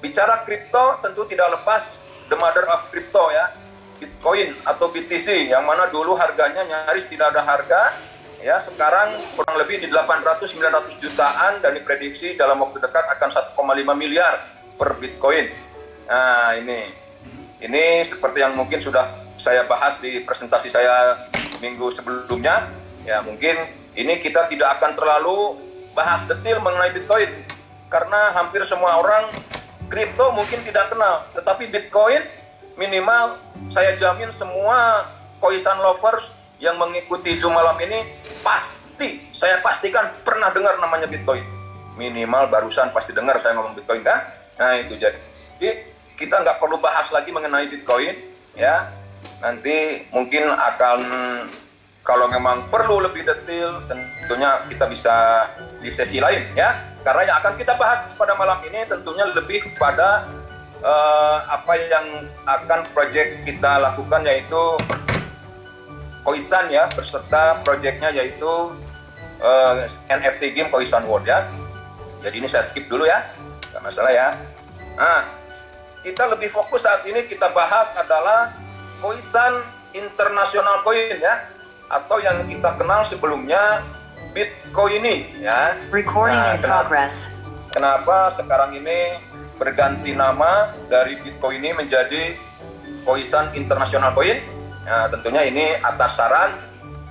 bicara kripto tentu tidak lepas the mother of crypto ya, Bitcoin atau BTC, yang mana dulu harganya nyaris tidak ada harga, ya sekarang kurang lebih di 800-900 jutaan dan diprediksi dalam waktu dekat akan 1,5 miliar per Bitcoin. Nah ini seperti yang mungkin sudah saya bahas di presentasi saya minggu sebelumnya, ya mungkin ini kita tidak akan terlalu bahas detail mengenai Bitcoin karena hampir semua orang kripto mungkin tidak kenal, tetapi Bitcoin minimal saya jamin semua Koisan lovers yang mengikuti Zoom malam ini pasti, saya pastikan pernah dengar namanya Bitcoin. Minimal barusan pasti dengar saya ngomong Bitcoin kan? Nah itu jadi kita nggak perlu bahas lagi mengenai Bitcoin ya. Nanti mungkin akan kalau memang perlu lebih detail tentunya kita bisa di sesi lain ya. Karena yang akan kita bahas pada malam ini tentunya lebih kepada apa yang akan proyek kita lakukan, yaitu Koisan ya, beserta proyeknya yaitu NFT game Koisan World ya. Jadi ini saya skip dulu ya, nggak masalah ya. Nah, kita lebih fokus saat ini kita bahas adalah Koisan International Coin ya, atau yang kita kenal sebelumnya Bitcoin ini ya. Recording in progress. Kenapa sekarang ini berganti nama dari Bitcoin ini menjadi Koisan International Coin? Nah, tentunya ini atas saran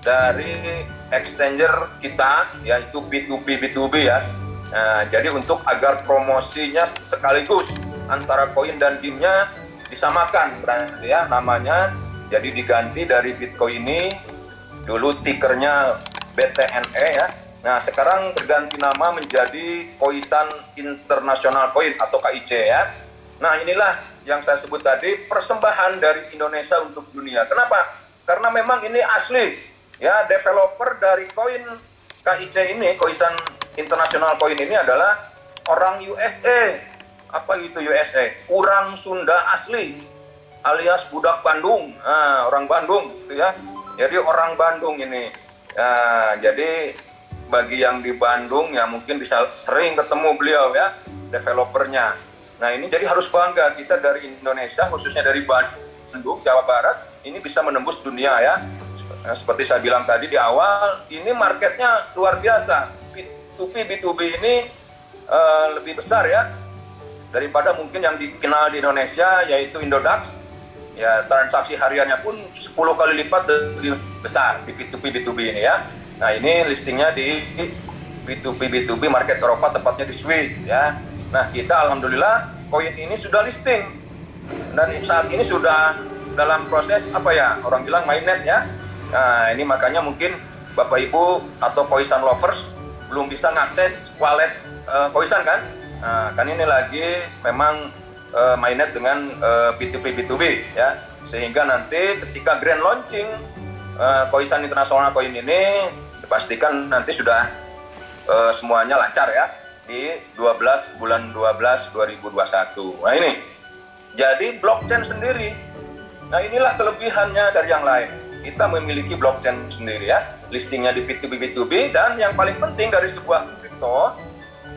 dari exchanger kita, yaitu B2B ya. Nah, jadi untuk agar promosinya sekaligus antara koin dan game-nya disamakan, berarti ya namanya jadi diganti dari Bitcoin ini, dulu tikernya BTNE ya. Nah, sekarang berganti nama menjadi Koisan International Coin atau KIC ya. Nah, inilah yang saya sebut tadi, persembahan dari Indonesia untuk dunia. Kenapa? Karena memang ini asli ya, developer dari koin KIC ini, Koisan International Coin ini adalah orang USA. Apa itu USA? Orang Sunda asli alias budak Bandung. Nah, orang Bandung gitu ya. Jadi orang Bandung ini. Nah, jadi bagi yang di Bandung ya mungkin bisa sering ketemu beliau ya, developernya. Nah, ini jadi harus bangga kita dari Indonesia, khususnya dari Bandung, Jawa Barat, ini bisa menembus dunia ya. Nah, seperti saya bilang tadi di awal, ini marketnya luar biasa. B2B ini lebih besar ya daripada mungkin yang dikenal di Indonesia, yaitu Indodax. Ya, transaksi hariannya pun 10 kali lipat lebih besar di B2B ini ya. Nah, ini listingnya di B2B market Eropa, tepatnya di Swiss ya. Nah, kita alhamdulillah koin ini sudah listing dan saat ini sudah dalam proses apa ya, orang bilang mainnet ya. Nah, ini makanya mungkin Bapak Ibu atau Koisan lovers belum bisa ngakses wallet Koisan kan. Nah, kan ini lagi memang mainnet dengan B2B ya, sehingga nanti ketika grand launching Koisan International Coin ini dipastikan nanti sudah semuanya lancar ya di bulan 12 2021. Nah, ini jadi blockchain sendiri. Nah, inilah kelebihannya dari yang lain. Kita memiliki blockchain sendiri ya, listingnya di B2B dan yang paling penting dari sebuah kripto,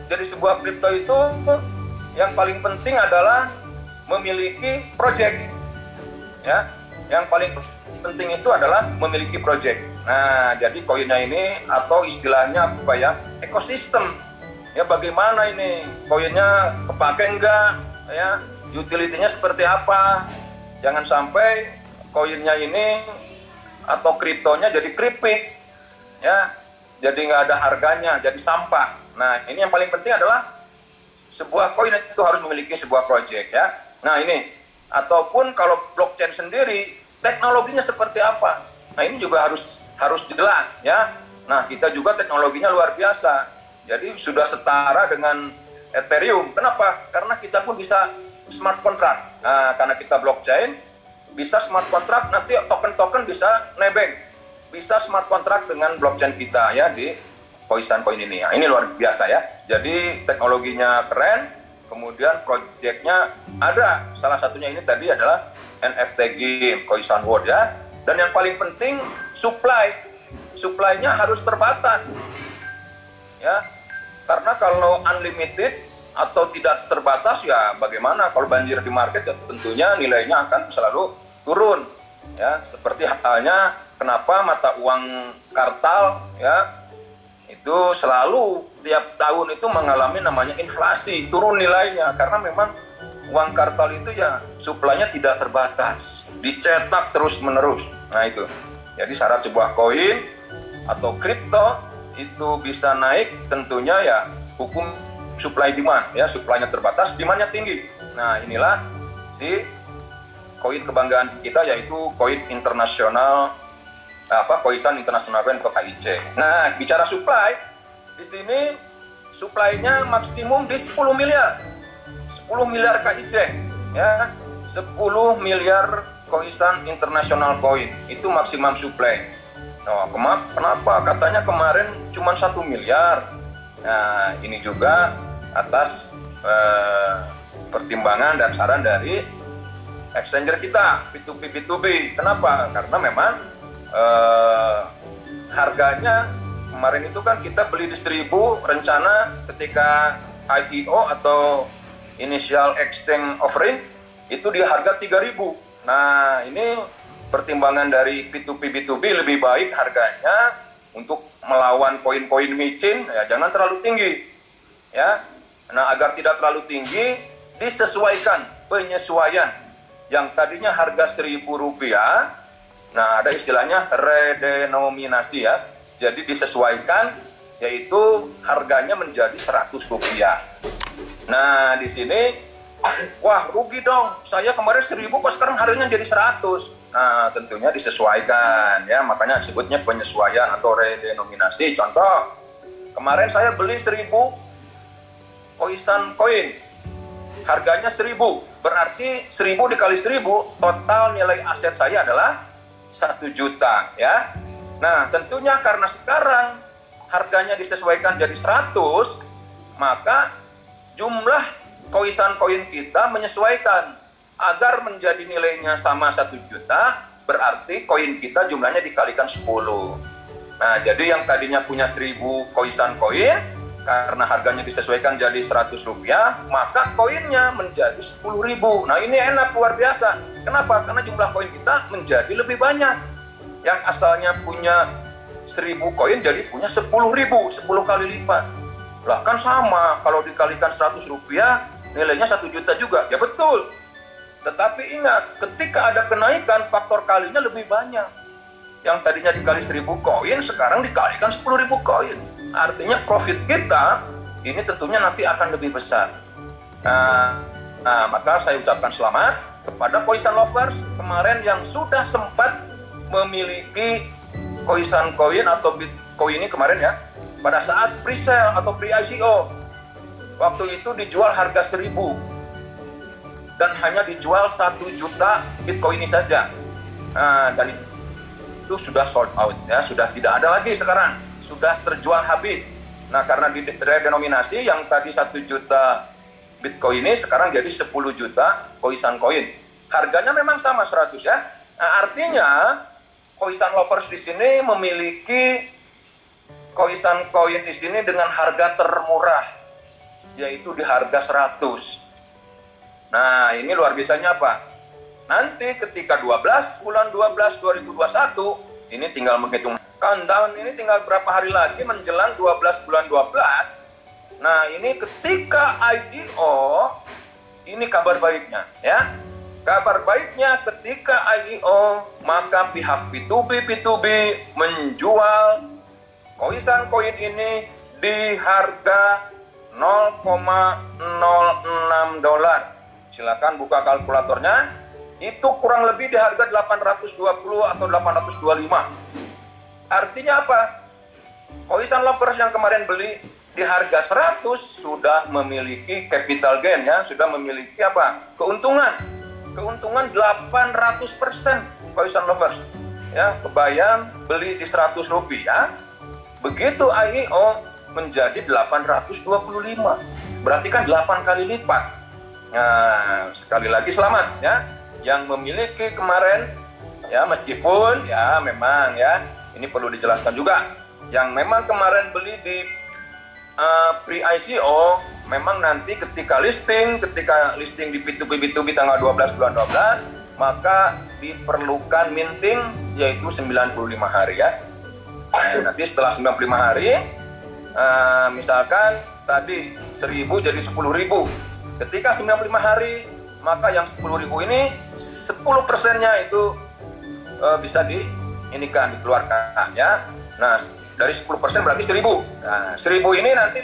dari sebuah kripto itu yang paling penting adalah memiliki project ya. Yang paling penting itu adalah memiliki project. Nah, jadi koinnya ini atau istilahnya apa ya, ekosistem ya, bagaimana ini koinnya kepake enggak ya, utility-nya seperti apa. Jangan sampai koinnya ini atau kriptonya jadi keripik ya, jadi nggak ada harganya, jadi sampah. Nah, ini yang paling penting adalah sebuah koin itu harus memiliki sebuah project ya. Nah, ini ataupun kalau blockchain sendiri teknologinya seperti apa. Nah, ini juga harus jelas ya. Nah, kita juga teknologinya luar biasa. Jadi sudah setara dengan Ethereum. Kenapa? Karena kita pun bisa smart contract. Nah, karena kita blockchain, bisa smart contract, nanti token-token bisa nebeng. Bisa smart contract dengan blockchain kita ya di Koisan Coin ini. Nah, ini luar biasa ya. Jadi teknologinya keren, kemudian proyeknya ada. Salah satunya ini tadi adalah NFT game Koisan World ya. Dan yang paling penting supply-nya harus terbatas. Ya, karena kalau unlimited atau tidak terbatas, ya bagaimana? Kalau banjir di market, ya tentunya nilainya akan selalu turun. Ya, seperti halnya kenapa mata uang kartal ya itu selalu tiap tahun itu mengalami namanya inflasi, turun nilainya karena memang uang kartal itu ya suplainya tidak terbatas, dicetak terus-menerus. Nah itu. Jadi syarat sebuah koin atau kripto itu bisa naik tentunya ya hukum supply demand ya, suplainya terbatas, demandnya tinggi. Nah, inilah si koin kebanggaan kita yaitu koin internasional Khoisan International Coin atau KIC. Nah, bicara supply, di sini supply-nya maksimum di 10 miliar. 10 miliar KIC ya. 10 miliar Khoisan International Coin itu maksimum supply. Nah, kenapa katanya kemarin cuma 1 miliar? Nah, ini juga atas pertimbangan dan saran dari exchanger kita, P2P. Kenapa? Karena memang harganya kemarin itu kan kita beli di 1.000, rencana ketika IPO atau initial exchange offering itu di harga 3.000. Nah, ini pertimbangan dari P2P lebih baik harganya untuk melawan koin-koin micin ya jangan terlalu tinggi. Ya. Nah, agar tidak terlalu tinggi disesuaikan penyesuaian yang tadinya harga Rp1.000. Nah, ada istilahnya redenominasi ya. Jadi disesuaikan yaitu harganya menjadi Rp100. Nah, di sini wah rugi dong. Saya kemarin 1.000 kok sekarang harganya jadi 100. Nah, tentunya disesuaikan ya. Makanya disebutnya penyesuaian atau redenominasi. Contoh, kemarin saya beli 1.000 Khoisan koin. Harganya 1.000. Berarti 1.000 dikali 1.000 total nilai aset saya adalah 1 juta ya. Nah, tentunya karena sekarang harganya disesuaikan jadi 100, maka jumlah Khoisan koin kita menyesuaikan agar menjadi nilainya sama 1 juta, berarti koin kita jumlahnya dikalikan 10. Nah, jadi yang tadinya punya 1.000 Khoisan koin, karena harganya disesuaikan jadi Rp100, maka koinnya menjadi 10.000. Nah, ini enak luar biasa. Kenapa? Karena jumlah koin kita menjadi lebih banyak. Yang asalnya punya 1.000 koin jadi punya 10.000, 10 kali lipat. Lah kan sama, kalau dikalikan Rp100 nilainya 1 juta juga. Ya betul. Tetapi ingat, ketika ada kenaikan faktor kalinya lebih banyak. Yang tadinya dikali 1.000 koin, sekarang dikalikan 10.000 koin. Artinya profit kita ini tentunya nanti akan lebih besar. Nah, maka saya ucapkan selamat kepada Khoisan lovers kemarin yang sudah sempat memiliki Khoisan koin atau Bitcoin ini kemarin ya, pada saat pre-sale atau pre-ICO. Waktu itu dijual harga 1.000 dan hanya dijual 1 juta Bitcoin ini saja. Nah, dan itu sudah sold out ya, sudah tidak ada lagi sekarang, sudah terjual habis. Nah, karena redenominasi yang tadi 1 juta Bitcoin ini sekarang jadi 10 juta Khoisan koin. Harganya memang sama 100 ya. Nah, artinya Khoisan lovers di sini memiliki Khoisan koin di sini dengan harga termurah, yaitu di harga 100. Nah, ini luar biasanya apa? Nanti ketika bulan 12 2021, ini tinggal menghitung countdown, ini tinggal berapa hari lagi menjelang 12 bulan 12. Nah, ini ketika IPO, ini kabar baiknya ya. Kabar baiknya ketika IPO, maka pihak P2B menjual Khoisan koin ini di harga $0,06. Silakan buka kalkulatornya. Itu kurang lebih di harga 820 atau 825. Artinya apa? Khoisan lovers yang kemarin beli di harga 100 sudah memiliki capital gain ya, sudah memiliki apa? Keuntungan 800% Khoisan lovers. Ya, kebayang beli di Rp100. Begitu IPO menjadi 825. Berarti kan 8 kali lipat. Nah, sekali lagi selamat ya yang memiliki kemarin ya, meskipun ya memang ya ini perlu dijelaskan juga yang memang kemarin beli di pre-ICO memang nanti ketika listing di P2P tanggal 12 bulan 12, maka diperlukan minting yaitu 95 hari ya. Nah, nanti setelah 95 hari, misalkan tadi 1.000 jadi 10.000. Ketika 95 hari, maka yang 10.000 ini 10%-nya itu bisa dikeluarkan ya. Nah, dari 10% berarti 1.000. Nah, 1.000 ini nanti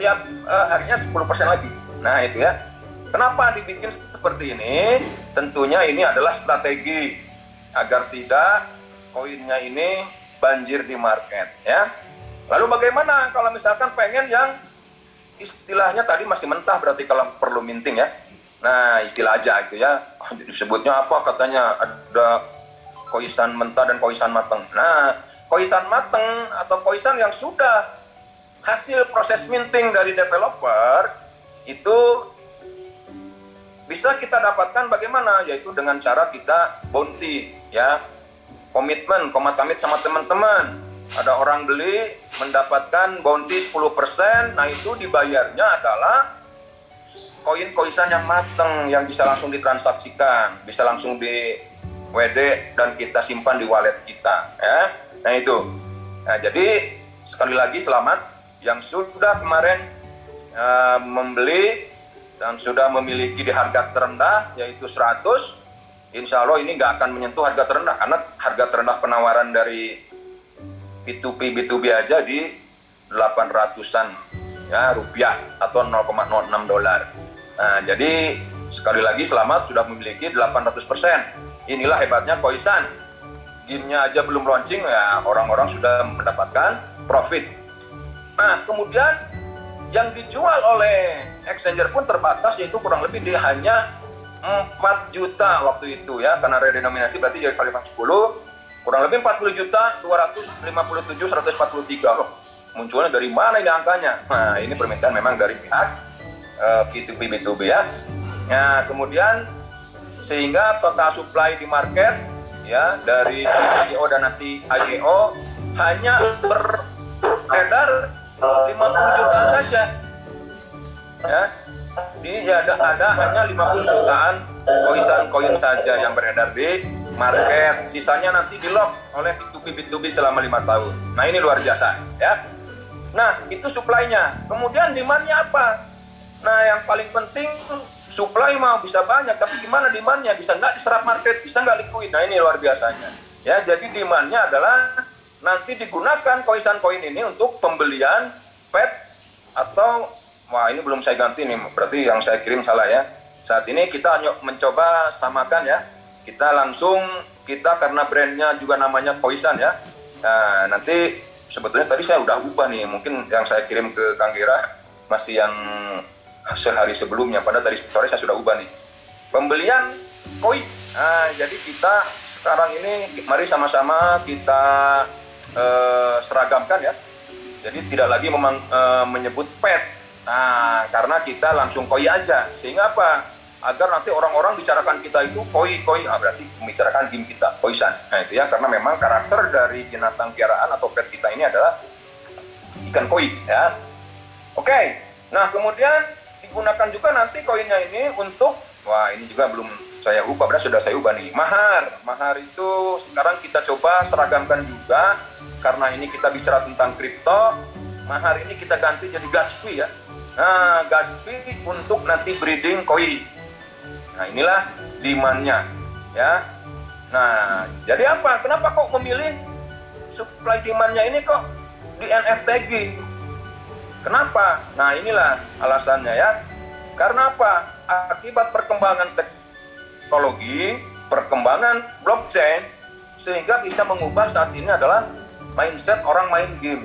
tiap harinya 10% lagi. Nah, itu ya. Kenapa dibikin seperti ini? Tentunya ini adalah strategi agar tidak koinnya ini banjir di market ya. Lalu bagaimana kalau misalkan pengen yang istilahnya tadi masih mentah, berarti kalau perlu minting ya. Nah, istilah aja gitu ya. Disebutnya apa katanya, ada koisan mentah dan koisan mateng. Nah, koisan mateng atau koisan yang sudah hasil proses minting dari developer itu bisa kita dapatkan bagaimana? Yaitu dengan cara kita bounty ya. Komitmen, komatamit sama teman-teman. Ada orang beli mendapatkan bounty 10%, nah itu dibayarnya adalah koin-koisan yang mateng, yang bisa langsung ditransaksikan, bisa langsung di WD dan kita simpan di wallet kita ya. Nah itu. Nah, jadi sekali lagi selamat yang sudah kemarin membeli dan sudah memiliki di harga terendah yaitu 100. Insya Allah ini nggak akan menyentuh harga terendah, karena harga terendah penawaran dari B2B aja di 800-an ya rupiah atau 0,06 dolar. Nah, jadi sekali lagi selamat sudah memiliki 800%. Inilah hebatnya koisan. Game-nya aja belum launching ya orang-orang sudah mendapatkan profit. Nah, kemudian yang dijual oleh exchanger pun terbatas, yaitu kurang lebih dia hanya 4 juta waktu itu ya, karena redenominasi berarti jadi kali 10, kurang lebih 40 juta 257 143 loh. Munculnya dari mana ini angkanya? Nah, ini permintaan memang dari pihak B2B ya. Nah, kemudian sehingga total supply di market ya dari IGO dan nanti IGO hanya beredar 50 juta saja ya. Jadi ada hanya 50 jutaan koin saja yang beredar di market. Sisanya nanti di-lock oleh B2B selama 5 tahun. Nah, ini luar biasa ya. Nah, itu supply-nya. Kemudian demand-nya apa? Nah, yang paling penting supply mau bisa banyak, tapi gimana demand-nya? Bisa nggak diserap market? Bisa nggak liquid? Nah, ini luar biasanya. Ya, jadi demand-nya adalah nanti digunakan koin ini untuk pembelian pet atau wah, ini belum saya ganti nih, berarti yang saya kirim salah ya. Saat ini kita mencoba samakan ya. Kita karena brandnya juga namanya Koisan ya. Nah, nanti sebetulnya tadi saya udah ubah nih. Mungkin yang saya kirim ke Kang Gira masih yang sehari sebelumnya. Padahal tadi sore saya sudah ubah nih. Pembelian koin. Nah, jadi kita sekarang ini mari sama-sama kita seragamkan ya. Jadi tidak lagi menyebut pet. Nah, karena kita langsung koi aja, sehingga apa? Agar nanti orang-orang bicarakan kita itu koi, berarti membicarakan game kita, koisan. Nah itu ya, karena memang karakter dari binatang piaraan atau pet kita ini adalah ikan koi ya. Oke, nah kemudian digunakan juga nanti koinnya ini untuk, wah ini juga belum saya ubah, berarti sudah saya ubah nih, mahar itu sekarang kita coba seragamkan juga, karena ini kita bicara tentang kripto. Mahar ini kita ganti jadi gas fee ya. Nah, gas fee untuk nanti breeding koi. Nah, inilah demand-nya ya. Nah, jadi apa? Kenapa kok memilih supply demand-nya ini kok di NFTG? Kenapa? Nah, inilah alasannya ya. Karena apa? Akibat perkembangan teknologi, perkembangan blockchain, sehingga bisa mengubah saat ini adalah mindset orang main game.